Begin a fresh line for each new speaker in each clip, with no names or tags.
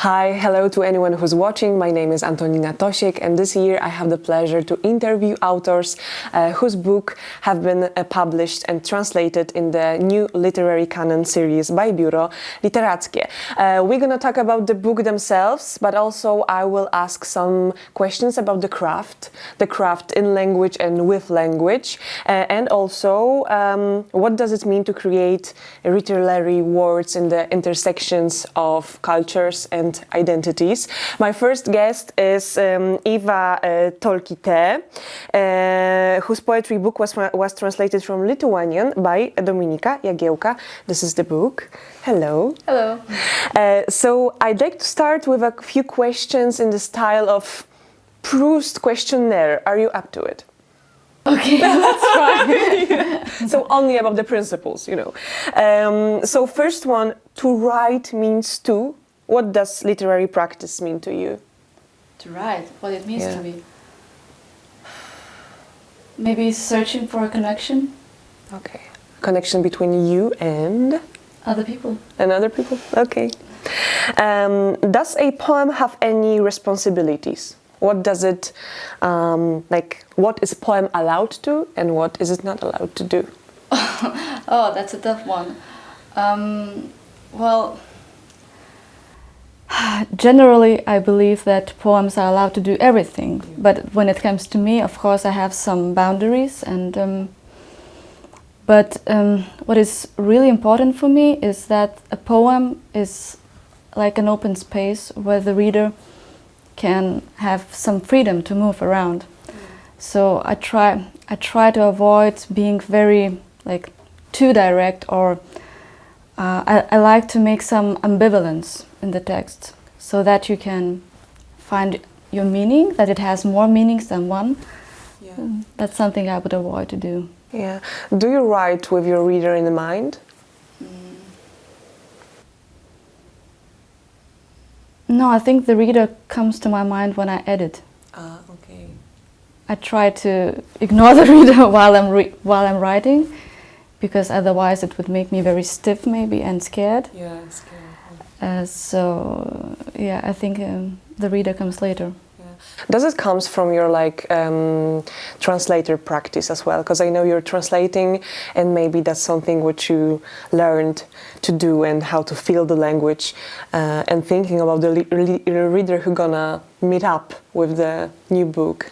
Hi, hello to anyone who's watching. My name is Antonina, Tosiek, and this year I have the pleasure to interview authors whose book have been published and translated in the new literary canon series by Biuro Literackie. We're gonna talk about the book themselves, but also I will ask some questions about the craft in language and with language, and also what does it mean to create literary words in the intersections of cultures and identities. My first guest is Ieva Toleikytė, whose poetry book was translated from Lithuanian by Dominika Jagiełka. This is the book. Hello.
Hello.
So I'd like to start with a few questions in the style of Proust questionnaire. Are you up to it?
Okay, let's try.
Yeah. So only about the principles, you know. So first one, to write means to. What does literary practice mean to you?
To write, what it means to me. Maybe searching for a connection.
Okay. Connection between you and?
Other people.
And other people, okay. Does a poem have any responsibilities? What does it, what is poem allowed to and what is it not allowed to do?
Oh, that's a tough one. Well, generally I believe that poems are allowed to do everything, but when it comes to me, of course, I have some boundaries, and what is really important for me is that a poem is like an open space where the reader can have some freedom to move around. So I try to avoid being very too direct, or I like to make some ambivalence in the text so that you can find your meaning, that it has more meanings than one. Yeah. That's something I would avoid to do.
Yeah. Do you write with your reader in mind?
No, I think the reader comes to my mind when I edit.
Ah, okay.
I try to ignore the reader while I'm writing, because otherwise it would make me very stiff, maybe, and scared.
Yeah, scared.
So yeah, I think the reader comes later.
Yeah. Does it comes from your translator practice as well? Because I know you're translating, and maybe that's something which you learned to do and how to feel the language, and thinking about the reader who gonna meet up with the new book.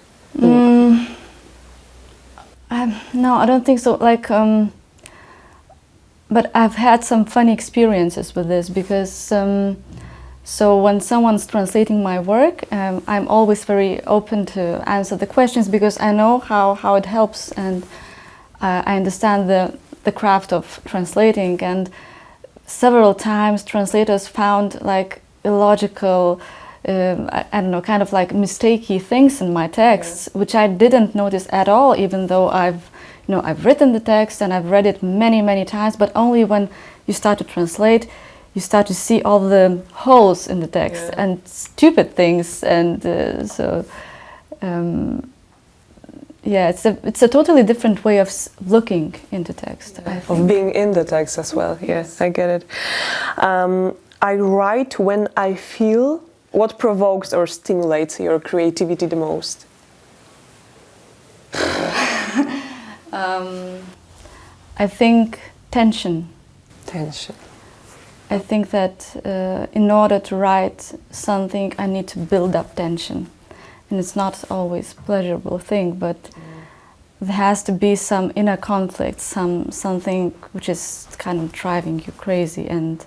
No, I don't think so. But I've had some funny experiences with this, because so when someone's translating my work, I'm always very open to answer the questions, because I know how it helps, and I understand the craft of translating. And several times translators found illogical, I don't know, kind of mistakey things in my texts, which I didn't notice at all, even though I've written the text and I've read it many times, but only when you start to translate, you start to see all the holes in the text and stupid things, and it's a totally different way of looking into text. I think.
Of being in the text as well. Yes, I get it. I write when I feel. What provokes or stimulates your creativity the most?
I think tension.
Tension.
I think that in order to write something, I need to build up tension. And it's not always a pleasurable thing, but there has to be some inner conflict, something which is kind of driving you crazy. And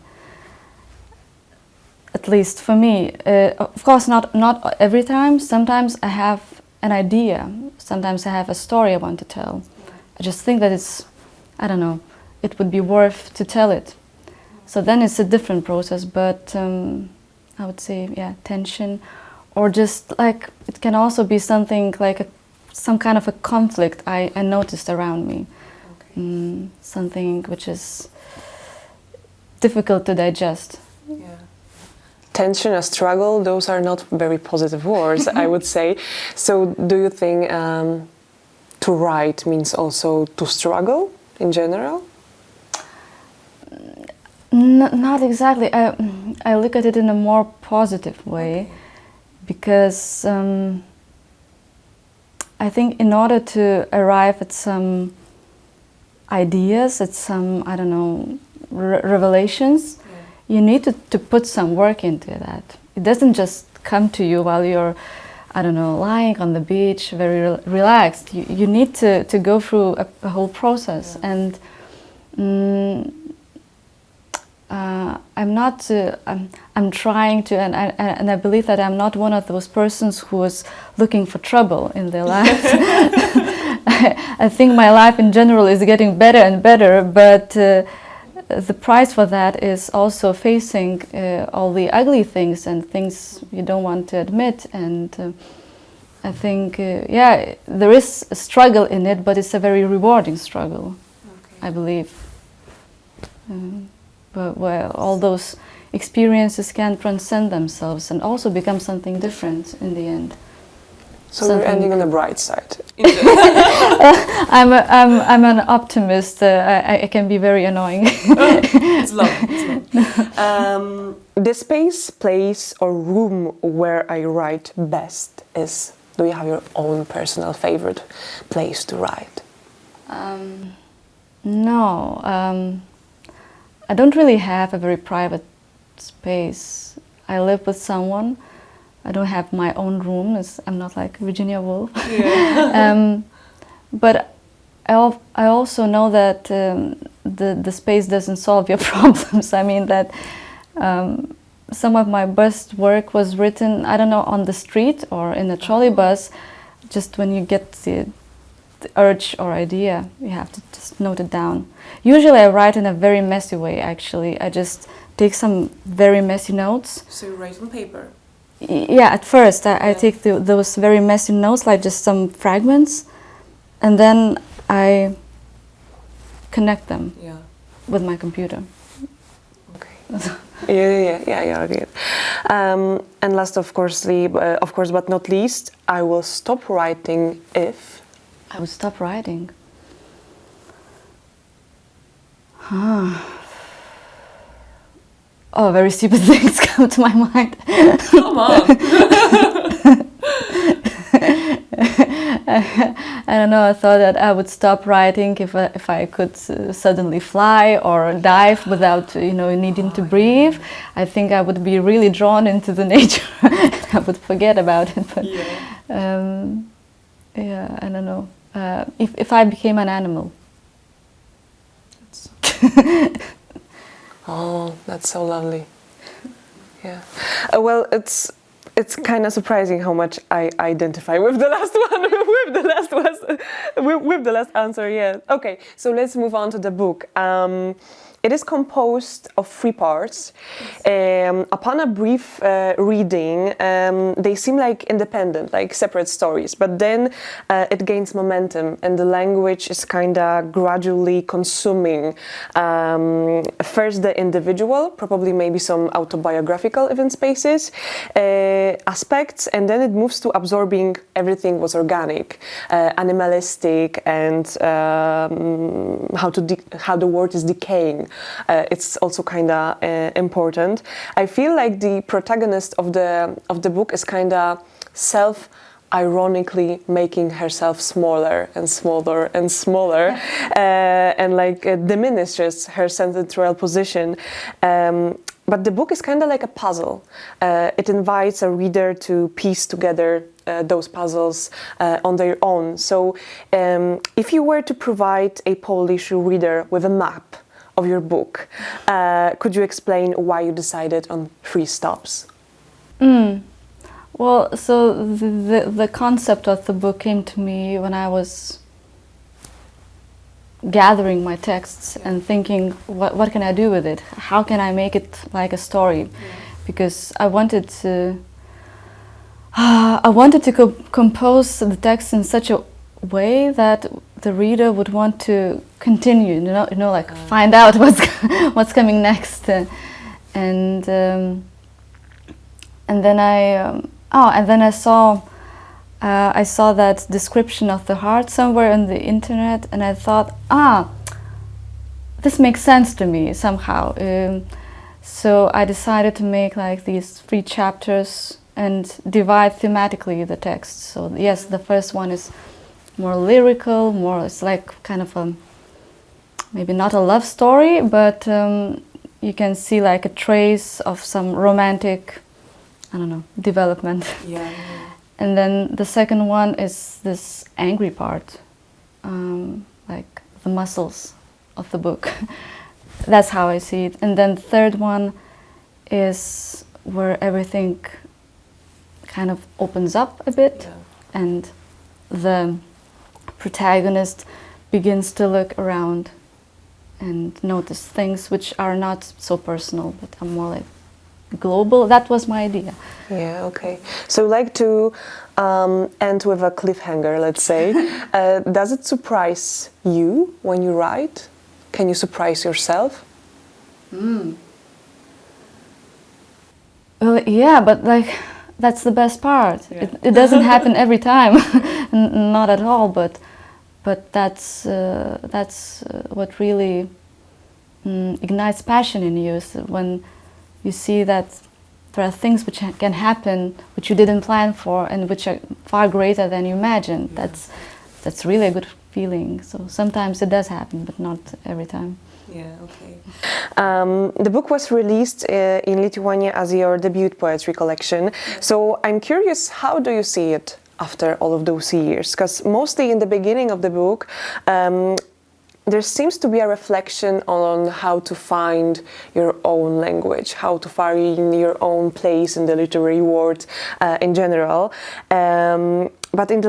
at least for me, of course not every time. Sometimes I have an idea. Sometimes I have a story I want to tell. I just think that it would be worth to tell it. So then it's a different process, but I would say, tension, or just it can also be something some kind of a conflict I noticed around me. Okay. Something which is difficult to digest.
Yeah. Tension, a struggle, those are not very positive words, I would say. So do you think to write means also to struggle in general?
Not exactly. I look at it in a more positive way, because I think in order to arrive at some ideas, at some, I don't know, revelations, you need to put some work into that. It doesn't just come to you while you're, I don't know, lying on the beach, very relaxed. You need to go through a whole process. And I'm trying to, and I believe that I'm not one of those persons who is looking for trouble in their life. I think my life in general is getting better and better, but the price for that is also facing all the ugly things and things you don't want to admit. And I think, there is a struggle in it, but it's a very rewarding struggle, I believe. But where all those experiences can transcend themselves and also become something different in the end.
So we're ending on the bright side.
I'm an optimist. I can be very annoying.
It's lovely. The space, place, or room where I write best is. Do you have your own personal favorite place to write?
No. I don't really have a very private space. I live with someone. I don't have my own room. I'm not like Virginia Woolf. Yeah. But I also know that the space doesn't solve your problems. I mean that some of my best work was written, I don't know, on the street or in a trolley bus. Just when you get the urge or idea, you have to just note it down. Usually I write in a very messy way, actually. I just take some very messy notes.
So you write on paper?
Yeah, at first I take those very messy notes, like just some fragments, and then I connect them with my computer.
Okay. Yeah, okay. And last, of course, but not least, I will stop writing if...
I would stop writing. Oh, very stupid things come to my mind.
Come on.
I don't know, I thought that I would stop writing if I could suddenly fly or dive without, needing to breathe. I think I would be really drawn into the nature and I would forget about it. But I don't know. If I became an animal.
Oh, that's so lovely. Yeah. Well, it's kind of surprising how much I identify with the last one, with the last answer. Yeah. Okay. So let's move on to the book. It is composed of 3 parts. Upon a brief reading, they seem like independent, like separate stories, but then it gains momentum and the language is kind of gradually consuming first the individual, probably maybe some autobiographical even spaces, aspects, and then it moves to absorbing everything was organic, animalistic, and how the world is decaying. It's also kind of important. I feel like the protagonist of the book is kind of self-ironically making herself smaller and smaller and smaller, and like diminishes her central position. But the book is kind of like a puzzle. It invites a reader to piece together those puzzles on their own. So if you were to provide a Polish reader with a map of your book, could you explain why you decided on 3 stops?
Well, so the concept of the book came to me when I was gathering my texts and thinking, what can I do with it? How can I make it like a story? Because I wanted to compose the text in such a way that the reader would want to continue, like find out what's coming next, and then I saw that description of the heart somewhere on the internet, and I thought, this makes sense to me somehow. So I decided to make like these 3 chapters and divide thematically the text. So yes, the first one is more lyrical, it's like kind of a, maybe not a love story, but you can see like a trace of some romantic, I don't know, development.
Yeah.
And then the second one is this angry part, like the muscles of the book. That's how I see it. And then the third one is where everything kind of opens up a bit, and the protagonist begins to look around and notice things which are not so personal, but are more like global. That was my idea.
Yeah, okay. So like to end with a cliffhanger, let's say. Does it surprise you when you write? Can you surprise yourself?
Well, yeah, but like that's the best part.
Yeah.
It doesn't happen every time, not at all. But that's what really ignites passion in you. So when you see that there are things which can happen which you didn't plan for and which are far greater than you imagined.
Yeah.
That's really a good feeling. So sometimes it does happen, but not every time.
Yeah, okay. The book was released in Lithuania as your debut poetry collection. So I'm curious, how do you see it after all of those years? Because mostly in the beginning of the book, there seems to be a reflection on how to find your own language, how to find your own place in the literary world in general. But in the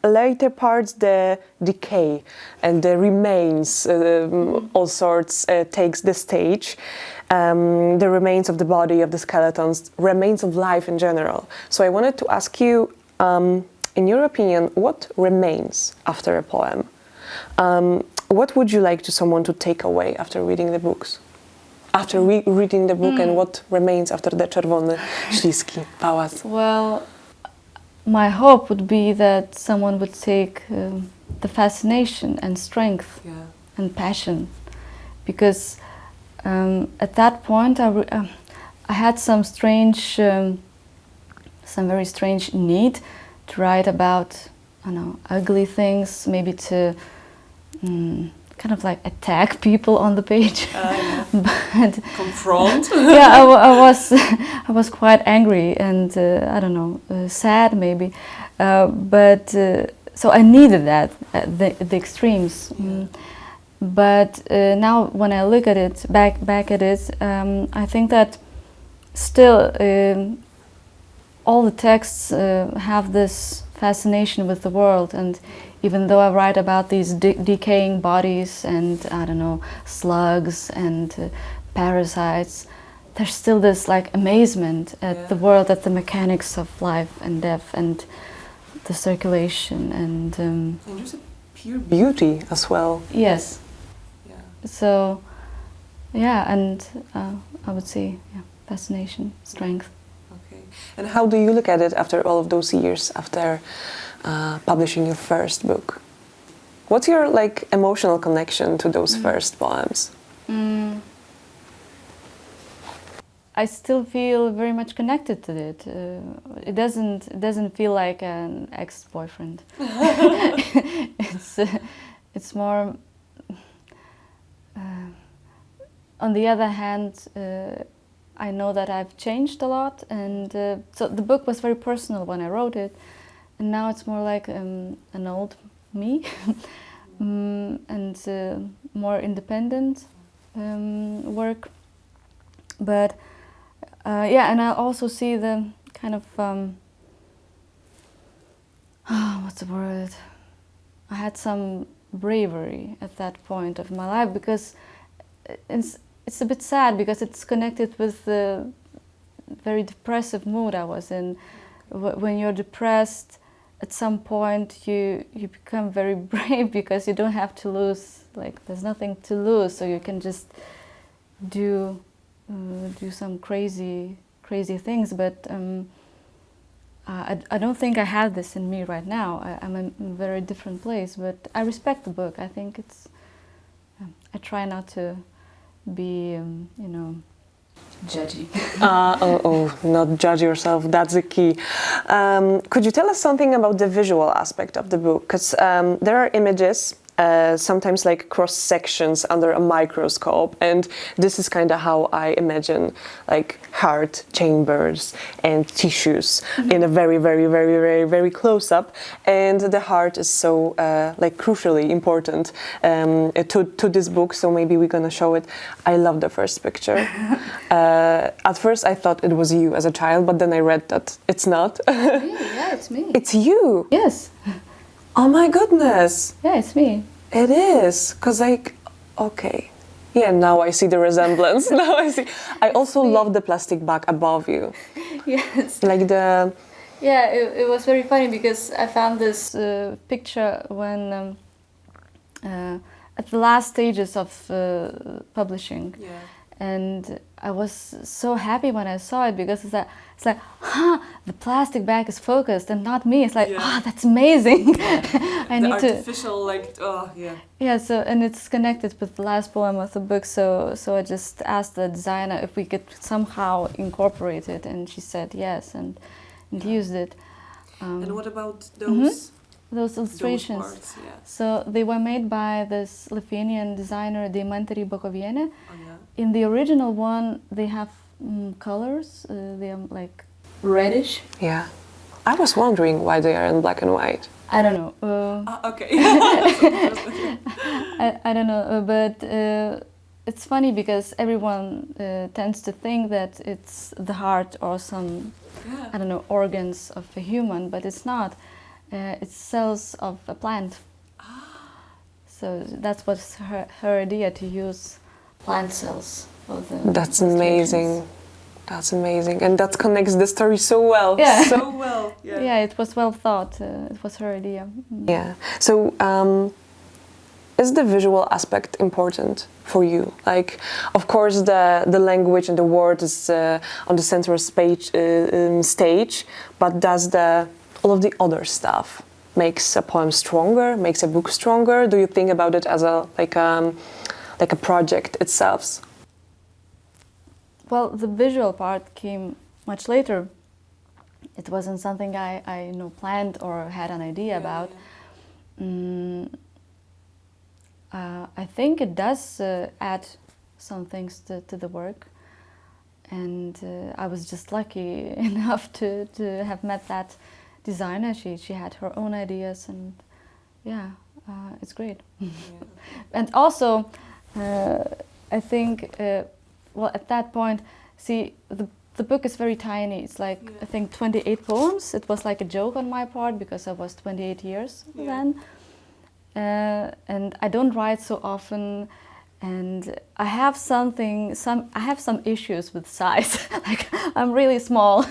later parts, the decay and the remains, all sorts, takes the stage. The remains of the body, of the skeletons, remains of life in general. So I wanted to ask you, in your opinion, what remains after a poem? What would you like someone to take away after reading the books? After reading the book, and what remains after the Czerwony Śliski Pałac?
Well, my hope would be that someone would take the fascination and strength and passion, because at that point I had some very strange need to write about, I don't know, ugly things, maybe to kind of like attack people on the page. But
Confront?
yeah, I was quite angry and I don't know, sad maybe, but so I needed that the extremes. But now when I look at it back at it, I think that still all the texts have this fascination with the world, and even though I write about these decaying bodies and, I don't know, slugs and parasites, there's still this like amazement at the world, at the mechanics of life and death and the circulation and
there's a pure beauty as well.
Yes.
Yeah.
So yeah, and I would say fascination, strength.
Okay. And how do you look at it after all of those years, after publishing your first book? What's your like emotional connection to those first poems?
I still feel very much connected to it. It doesn't feel like an ex-boyfriend. It's more. On the other hand, I know that I've changed a lot, and so the book was very personal when I wrote it. And now it's more like an old me, and more independent work. But yeah, and I also see the kind of what's the word? I had some bravery at that point of my life, because it's a bit sad, because it's connected with the very depressive mood I was in. When you're depressed, at some point you become very brave, because you don't have to lose, like there's nothing to lose, so you can just do some crazy things. But I don't think I have this in me right now. I'm in a very different place, but I respect the book. I think it's I try not to be judgy.
Not judge yourself. That's the key. Could you tell us something about the visual aspect of the book? Because there are images, sometimes like cross sections under a microscope, and this is kind of how I imagine like heart chambers and tissues in a very, very, very, very, very close up. And the heart is so like crucially important to this book. So maybe we're gonna show it. I love the first picture. At first I thought it was you as a child, but then I read that it's not.
Really? Yeah, it's me.
It's you.
Yes.
Oh my goodness.
Yeah, it's me.
It is, because like, okay. Yeah, now I see the resemblance. Now I see. I also love the plastic bag above you.
Yes.
Like the...
Yeah, it was very funny because I found this picture when at the last stages of publishing.
Yeah.
And I was so happy when I saw it because it's like, the plastic bag is focused and not me. It's like, that's amazing. I need to
artificial, like, oh yeah.
Yeah, so and it's connected with the last poem of the book. So I just asked the designer if we could somehow incorporate it, and she said yes, and used it.
And what about those?
Those illustrations.
Those parts, yeah.
So they were made by this Lithuanian designer Deimantė Rybakovienė.
Oh, yeah.
In the original one, they have colors. They are like reddish.
Yeah. I was wondering why they are in black and white.
I don't know.
Okay.
I don't know, but it's funny because everyone tends to think that it's the heart or some, I don't know, organs of a human, but it's not. It's cells of a plant. So that was her idea, to use plant cells for the
That's amazing. That's amazing. And that connects the story so well.
Yeah.
So well. Yeah.
Yeah, it was well thought. It was her idea.
Yeah. So is the visual aspect important for you? Like, of course, the language and the word is on the central stage, but does all of the other stuff makes a poem stronger, makes a book stronger? Do you think about it as like a project itself?
Well, the visual part came much later. It wasn't something I planned or had an idea about. I think it does add some things to the work, and I was just lucky enough to have met that designer. She had her own ideas, and it's great. And also, I think, well, at that point, see, the book is very tiny. It's like, I think 28 poems. It was like a joke on my part because I was 28 years then. And I don't write so often, and I have some issues with size. Like, I'm really small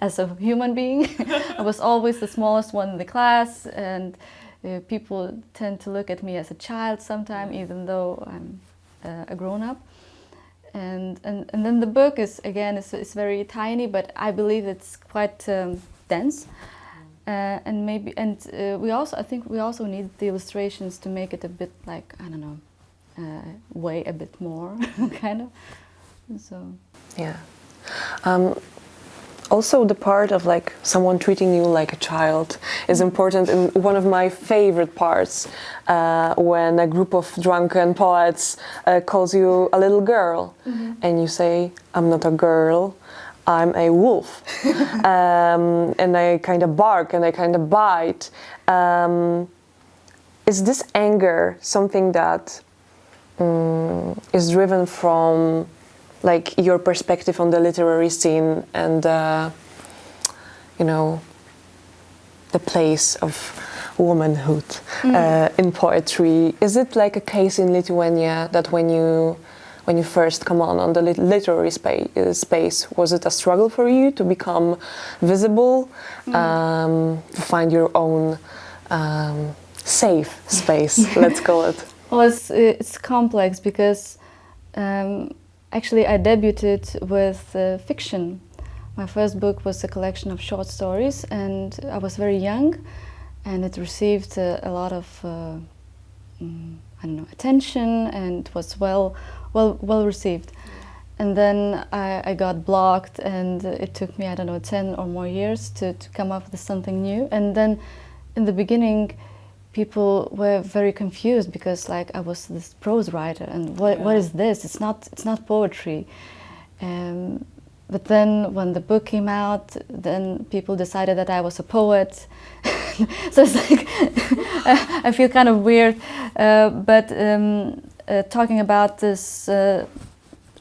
as a human being. I was always the smallest one in the class, and people tend to look at me as a child sometimes, even though I'm a grown-up. And then the book is very tiny, but I believe it's quite dense. And I think we also need the illustrations to make it a bit like, I don't know, weigh a bit more, kind of. So. Yeah.
Also, the part of like someone treating you like a child is important. And one of my favorite parts, when a group of drunken poets calls you a little girl, and you say, "I'm not a girl, I'm a wolf," and I kind of bark and I kind of bite. Is this anger something that is driven from like your perspective on the literary scene and the place of womanhood in poetry? Is it like a case in Lithuania that when you first come on the literary space, was it a struggle for you to become visible, to find your own safe space, let's call it?
Well, it's complex because actually I debuted with fiction. My first book was a collection of short stories, and I was very young, and it received a lot of attention, and it was well received. and then I got blocked, and it took me, I don't know, 10 or more years to come up with something new. And then in the beginning, people were very confused because like I was this prose writer, and what is this? It's not poetry. But then when the book came out, then people decided that I was a poet. So it's like I feel kind of weird. But talking about this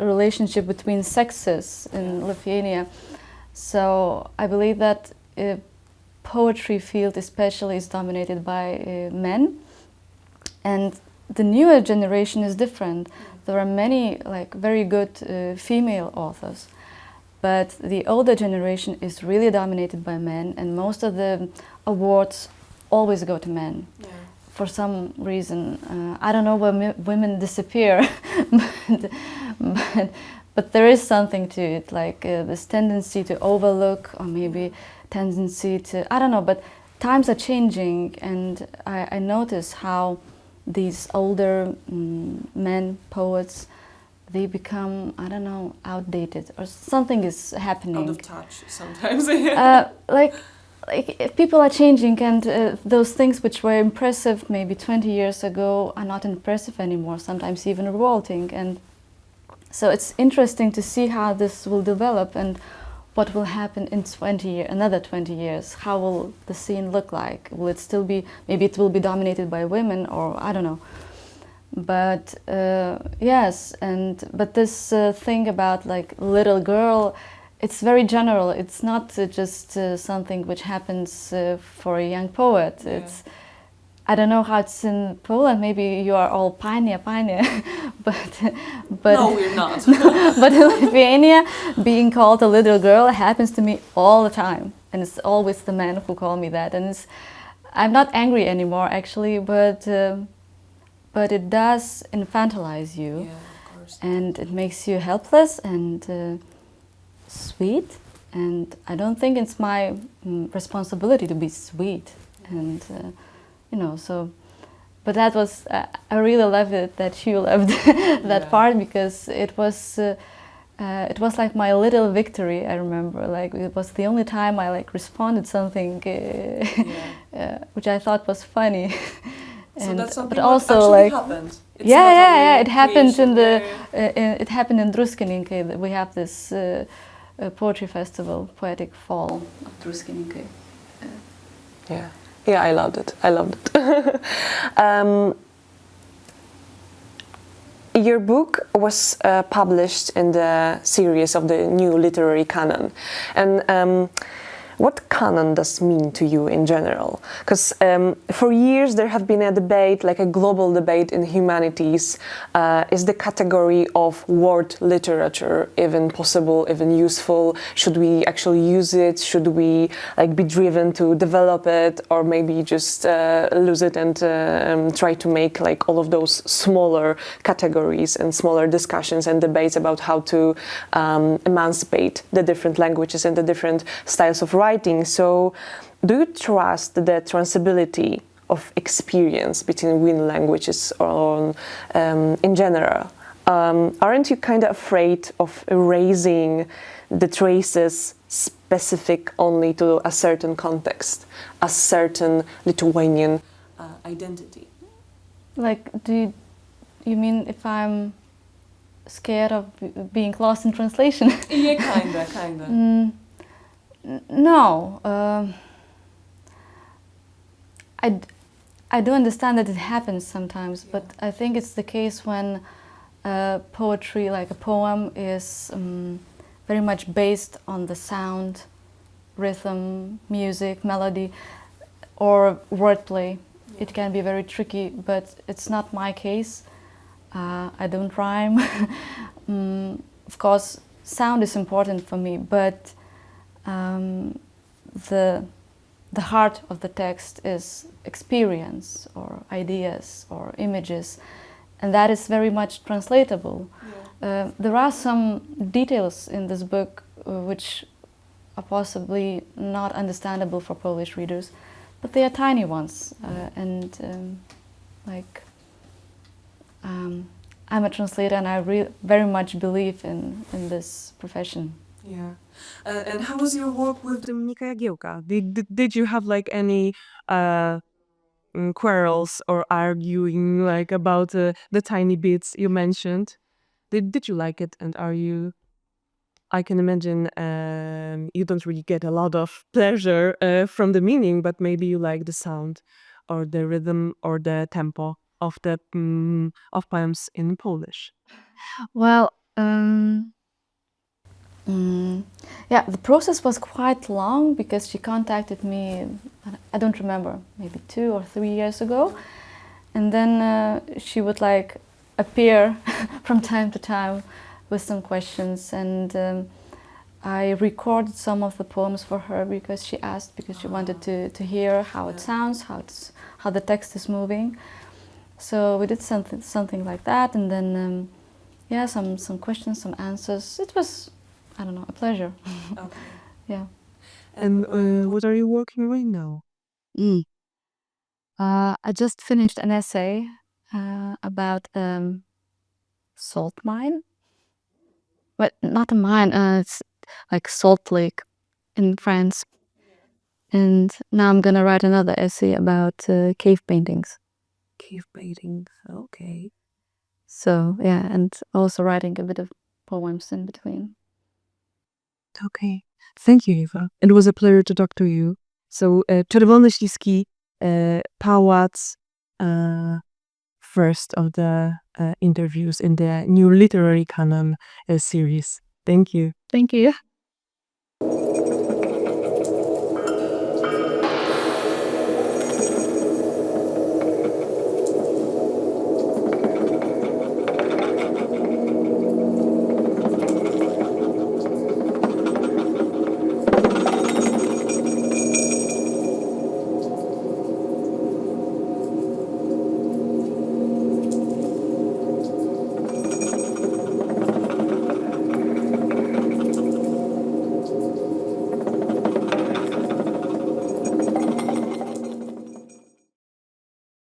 relationship between sexes in Lithuania, so I believe that poetry field especially is dominated by men, and the newer generation is different. There are many like very good female authors, but the older generation is really dominated by men, and most of the awards always go to men. Yeah. For some reason, I don't know where women disappear, but there is something to it, like this tendency to overlook, or maybe tendency to, I don't know, but times are changing, and I notice how these older men poets, they become, I don't know, outdated, or something is happening.
Out of touch sometimes.
Like if people are changing, and those things which were impressive maybe 20 years ago are not impressive anymore, sometimes even revolting. And so it's interesting to see how this will develop and what will happen in another 20 years. How will the scene look like? Will it still be, maybe it will be dominated by women, or I don't know. But yes, but this thing about like little girl, it's very general. It's not just something which happens for a young poet. Yeah. It's, I don't know how it's in Poland. Maybe you are all pioneer, but
no, we're not.
But in Lithuania, being called a little girl happens to me all the time, and it's always the men who call me that. And I'm not angry anymore, actually, but it does infantilize you, yeah, of course. And it makes you helpless and sweet. And I don't think it's my responsibility to be sweet, and you know. So, but that was I really loved it that you loved that part, because it was like my little victory. I remember, like it was the only time I like responded something which I thought was funny.
So that's something
but also
that
like
happened. It's
it happened in the it happened in Druskininkai. We have this poetry festival, Poetic Fall of Druskininkai.
Yeah, I loved it. Your book was published in the series of the new literary canon, and what canon does mean to you in general? Because for years there have been a debate, like a global debate in humanities. Is the category of word literature even possible, even useful? Should we actually use it? Should we like be driven to develop it, or maybe just lose it and try to make like all of those smaller categories and smaller discussions and debates about how to emancipate the different languages and the different styles of writing? So, do you trust the transferability of experience between languages or in general? Aren't you kind of afraid of erasing the traces specific only to a certain context, a certain Lithuanian identity?
Like, do you mean if I'm scared of being lost in translation?
Yeah, kinda.
No, I do understand that it happens sometimes, but I think it's the case when poetry, like a poem, is very much based on the sound, rhythm, music, melody, or wordplay. It can be very tricky, but it's not my case. I don't rhyme. Of course, sound is important for me, but the heart of the text is experience or ideas or images, and that is very much translatable. Yeah. There are some details in this book which are possibly not understandable for Polish readers, but they are tiny ones, and I'm a translator and I very much believe in this profession.
Yeah. And how was your work with Dominika Jagiełka? Did you have like any quarrels or arguing like about the tiny bits you mentioned? Did you like it? And I can imagine you don't really get a lot of pleasure from the meaning, but maybe you like the sound or the rhythm or the tempo of the of poems in Polish.
Well, yeah, the process was quite long because she contacted me, I don't remember, maybe 2 or 3 years ago. And then she would like appear from time to time with some questions. And I recorded some of the poems for her because she asked, because she wanted to hear how it sounds, how the text is moving. So we did something like that. And then, yeah, some questions, some answers. It was, I don't know, a pleasure.
Okay.
Yeah.
And what are you working right now?
I just finished an essay about salt mine, but not a mine. It's like salt lake in France. And now I'm gonna write another essay about cave paintings.
Cave paintings. Okay.
So yeah, and also writing a bit of poems in between.
Okay. Thank you, Eva. It was a pleasure to talk to you. So, Czerwony Śliski, Pałac, first of the interviews in the new literary canon series. Thank you.
Thank you.